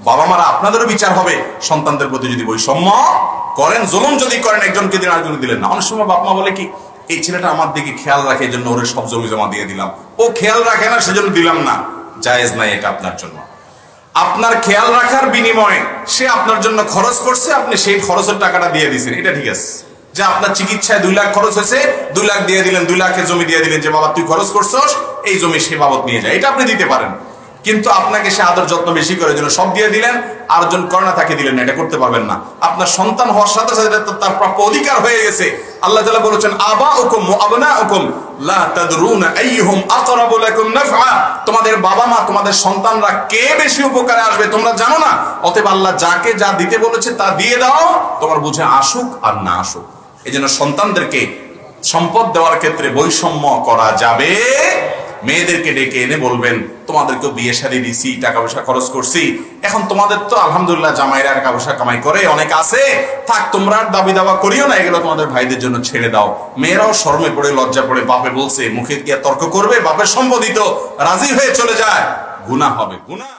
বাবা মারা আপনাদেরও বিচার হবে সন্তানদের প্রতি যদি বৈষম্য করেন, জুলুম যদি করেন, একজনকে দিন আরেকজনকে দিলেন না। অনেক সময় বাপ মা বলে কি, এই ছেলেটা আমার দিকে খেয়াল রাখে, এই জন্য ওর সব জমি জমা দিয়ে দিলাম, ও খেয়াল রাখে না সেজন্য দিলাম না। জায়েজ নাই এটা আপনার জন্য। আপনার খেয়াল রাখার বিনিময়ে সে আপনার জন্য খরচ করছে, আপনি সেই খরচের টাকাটা দিয়ে দিয়েছেন, এটা ঠিক আছে। যে আপনার চিকিৎসায় 2 লাখ খরচ হয়েছে, 2 লাখ দিয়ে দিলেন, 2 লাখের জমি দিয়ে দিলেন, যে বাবা তুই খরচ করছস, এই জমি সে বাবদ নিয়ে যায়, এটা আপনি দিতে পারেন। কিন্তু আপনাকে সে আদর যত্ন বেশি করে জন্য সব দিয়ে দিলেন, আর জন করোনা তাকে দিলেন না, এটা করতে পারবেন না। আপনার সন্তান হওয়ার সাথে সাথে তার প্রাপ্য অধিকার হয়ে গেছে। আল্লাহ তাআলা বলেছেন আবাউকুম ওয়া আবনাউকুম লা তাদরুনা আইয়ুহুম আকরাবু লাকুম নাফআ, তোমাদের বাবা মা, তোমাদের সন্তানরা কে বেশি উপকারে আসবে তোমরা জানো না। অতএব আল্লাহ যাকে যা দিতে বলেছে তা দিয়ে দাও, তোমার বুঝে আসুক আর না আসুক। এজন্য সন্তানদেরকে সম্পদ দেওয়ার ক্ষেত্রে বৈষম্য করা যাবে। মেয়েদেরকে ডেকে এনে বলবেন তোমাদেরকে বিয়ে শাদী দিছি, টাকা পয়সা খরচ করছি, এখন তোমাদের তো আলহামদুলিল্লাহ জামাইরা টাকা পয়সা কামাই করে, অনেক আছে, থাক তোমরা আর দাবি দাবা করিও না, এগুলো তোমাদের ভাইদের জন্য ছেড়ে দাও। মেয়েরাও শরমে পড়ে, লজ্জা পড়ে, বাপে বলছে মুখে কি তর্ক করবে, বাপের সম্বোধিত রাজি হয়ে চলে যায়, গুনাহ হবে, গুনাহ।